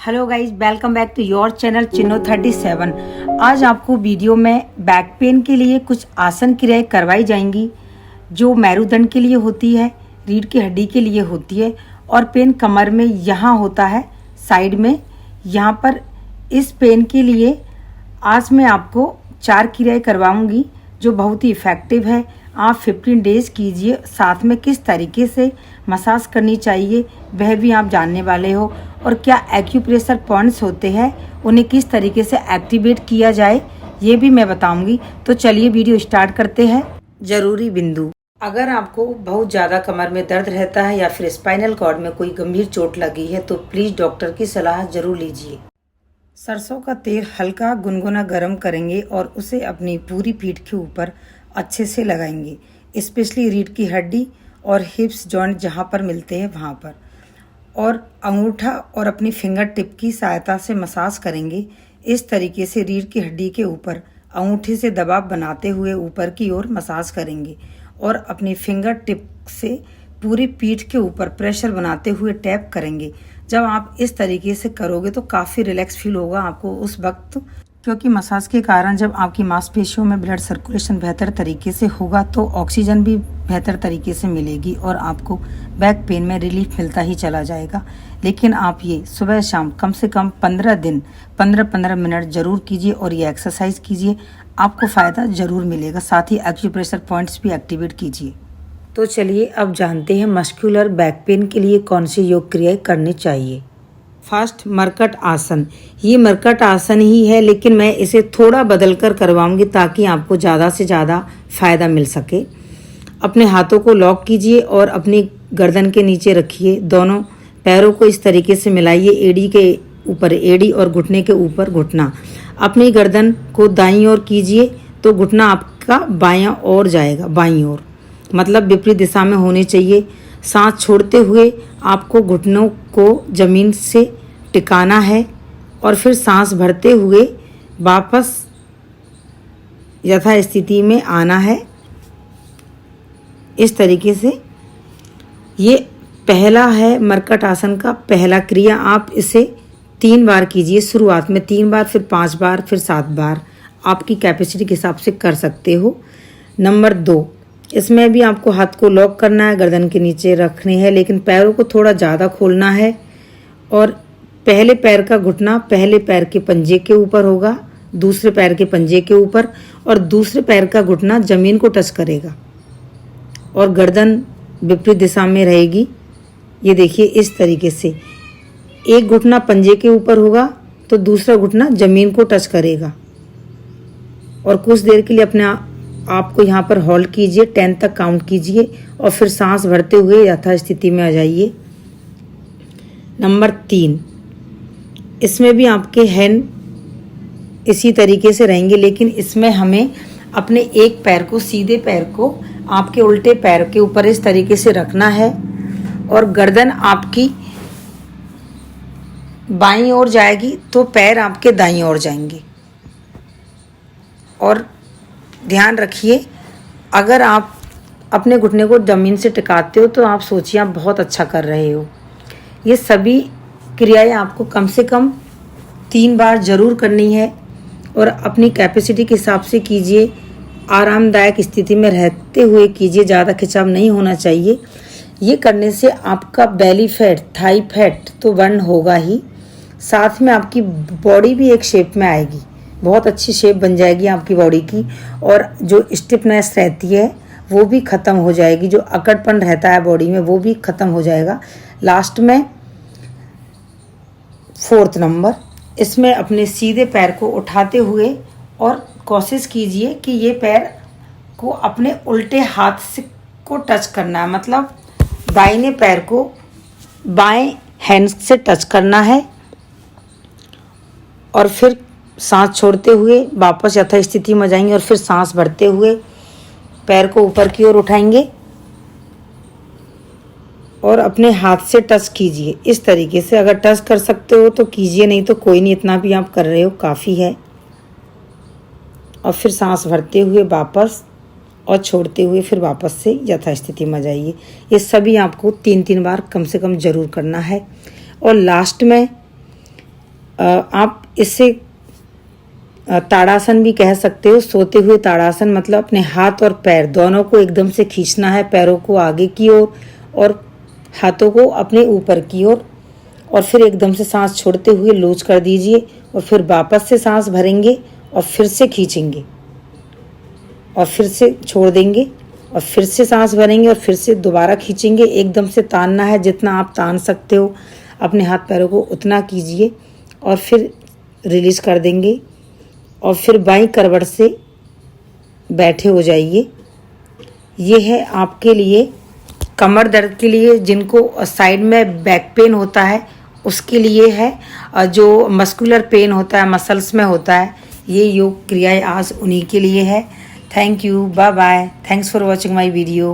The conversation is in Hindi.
Hello guys, welcome back to your channel Chinno 37। आज आपको वीडियो में बैक पेन के लिए कुछ आसन क्रियाएं करवाई जाएंगी जो मेरुदंड के लिए होती है, रीढ़ की हड्डी के लिए होती है और पेन कमर में यहाँ होता है साइड में। यहाँ पर इस पेन के लिए आज मैं आपको 4 क्रियाएं करवाऊंगी जो बहुत ही इफ़ेक्टिव है। आप 15 डेज कीजिए। साथ में किस तरीके से मसाज करनी चाहिए वह भी आप जानने वाले हो, और क्या एक्यूप्रेशर पॉइंट्स होते हैं उन्हें किस तरीके से एक्टिवेट किया जाए ये भी मैं बताऊंगी। तो चलिए वीडियो स्टार्ट करते हैं। जरूरी बिंदु, अगर आपको बहुत ज़्यादा कमर में दर्द रहता है या फिर स्पाइनल कॉर्ड में कोई गंभीर चोट लगी है तो प्लीज़ डॉक्टर की सलाह जरूर लीजिए। सरसों का तेल हल्का गुनगुना गर्म करेंगे और उसे अपनी पूरी पीठ के ऊपर अच्छे से लगाएंगे, स्पेशली रीढ़ की हड्डी और हिप्स जॉइंट जहाँ पर मिलते हैं वहाँ पर, और अंगूठा और अपनी फिंगर टिप की सहायता से मसाज करेंगे। इस तरीके से रीढ़ की हड्डी के ऊपर अंगूठे से दबाव बनाते हुए ऊपर की ओर मसाज करेंगे और अपनी फिंगर टिप से पूरी पीठ के ऊपर प्रेशर बनाते हुए टैप करेंगे। जब आप इस तरीके से करोगे तो काफ़ी रिलैक्स फील होगा आपको उस वक्त, क्योंकि मसाज के कारण जब आपकी मांसपेशियों में ब्लड सर्कुलेशन बेहतर तरीके से होगा तो ऑक्सीजन भी बेहतर तरीके से मिलेगी और आपको बैक पेन में रिलीफ मिलता ही चला जाएगा। लेकिन आप ये सुबह शाम कम से कम 15 दिन 15-15 मिनट जरूर कीजिए और ये एक्सरसाइज कीजिए, आपको फ़ायदा जरूर मिलेगा। साथ ही एक्यूप्रेशर पॉइंट्स भी एक्टिवेट कीजिए। तो चलिए अब जानते हैं मस्कुलर बैक पेन के लिए कौन सी योग क्रियाएं करनी चाहिए। फर्स्ट, मरकट आसन। ये मरकट आसन ही है लेकिन मैं इसे थोड़ा बदल कर करवाऊंगी ताकि आपको ज़्यादा से ज़्यादा फ़ायदा मिल सके। अपने हाथों को लॉक कीजिए और अपनी गर्दन के नीचे रखिए। दोनों पैरों को इस तरीके से मिलाइए, एड़ी के ऊपर एड़ी और घुटने के ऊपर घुटना। अपनी गर्दन को दाईं ओर कीजिए तो घुटना आपका बायां ओर जाएगा, बाईं ओर, मतलब विपरीत दिशा में होनी चाहिए। सांस छोड़ते हुए आपको घुटनों को ज़मीन से टिकाना है और फिर सांस भरते हुए वापस यथा स्थिति में आना है। इस तरीके से ये पहला है मरकट आसन का पहला क्रिया। आप इसे 3 बार कीजिए, शुरुआत में 3 बार, फिर 5 बार, फिर 7 बार, आपकी कैपेसिटी के हिसाब से कर सकते हो। नंबर 2, इसमें भी आपको हाथ को लॉक करना है, गर्दन के नीचे रखनी है लेकिन पैरों को थोड़ा ज़्यादा खोलना है और पहले पैर का घुटना पहले पैर के पंजे के ऊपर होगा, दूसरे पैर के पंजे के ऊपर, और दूसरे पैर का घुटना ज़मीन को टच करेगा और गर्दन विपरीत दिशा में रहेगी। ये देखिए इस तरीके से एक घुटना पंजे के ऊपर होगा तो दूसरा घुटना ज़मीन को टच करेगा और कुछ देर के लिए अपने आपको यहाँ पर होल्ड कीजिए, 10 तक काउंट कीजिए और फिर सांस भरते हुए यथास्थिति में आ जाइए। नंबर 3, इसमें भी आपके हैंड इसी तरीके से रहेंगे लेकिन इसमें हमें अपने एक पैर को, सीधे पैर को आपके उल्टे पैर के ऊपर इस तरीके से रखना है और गर्दन आपकी बाईं ओर जाएगी तो पैर आपके दाईं ओर जाएंगे। और ध्यान रखिए, अगर आप अपने घुटने को ज़मीन से टिकाते हो तो आप सोचिए आप बहुत अच्छा कर रहे हो। ये सभी क्रियाएं आपको कम से कम 3 बार ज़रूर करनी है और अपनी कैपेसिटी के हिसाब से कीजिए। आरामदायक स्थिति में रहते हुए कीजिए, ज़्यादा खिंचाव नहीं होना चाहिए। ये करने से आपका बेली फैट, थाई फैट तो बर्न होगा ही, साथ में आपकी बॉडी भी एक शेप में आएगी, बहुत अच्छी शेप बन जाएगी आपकी बॉडी की, और जो स्टिफनेस रहती है वो भी ख़त्म हो जाएगी, जो अकड़पन रहता है बॉडी में वो भी ख़त्म हो जाएगा। लास्ट में 4th नंबर, इसमें अपने सीधे पैर को उठाते हुए और कोशिश कीजिए कि ये पैर को अपने उल्टे हाथ से को टच करना है, मतलब दाहिने पैर को बाएं हैंड से टच करना है और फिर सांस छोड़ते हुए वापस यथास्थिति में जाएंगे और फिर सांस भरते हुए पैर को ऊपर की ओर उठाएंगे और अपने हाथ से टच कीजिए इस तरीके से। अगर टच कर सकते हो तो कीजिए, नहीं तो कोई नहीं, इतना भी आप कर रहे हो काफ़ी है। और फिर सांस भरते हुए वापस और छोड़ते हुए फिर वापस से यथास्थिति में जाइए। ये सभी आपको 3-3 बार कम से कम ज़रूर करना है। और लास्ट में आप इससे ताड़ासन भी कह सकते हो, सोते हुए ताड़ासन। मतलब अपने हाथ और पैर दोनों को एकदम से खींचना है, पैरों को आगे की ओर और हाथों को अपने ऊपर की ओर, और फिर एकदम से सांस छोड़ते हुए लूज कर दीजिए और फिर वापस से सांस भरेंगे और फिर से खींचेंगे और फिर से छोड़ देंगे और फिर से सांस भरेंगे और फिर से दोबारा खींचेंगे। एकदम से तानना है, जितना आप तान सकते हो अपने हाथ पैरों को उतना कीजिए और फिर रिलीज कर देंगे और फिर बाईं करवट से बैठे हो जाइए। ये है आपके लिए कमर दर्द के लिए, जिनको साइड में बैक पेन होता है उसके लिए है, और जो मस्कुलर पेन होता है मसल्स में होता है, ये योग क्रियाएं आज उन्हीं के लिए है। Thank you, bye bye, thanks for watching my video.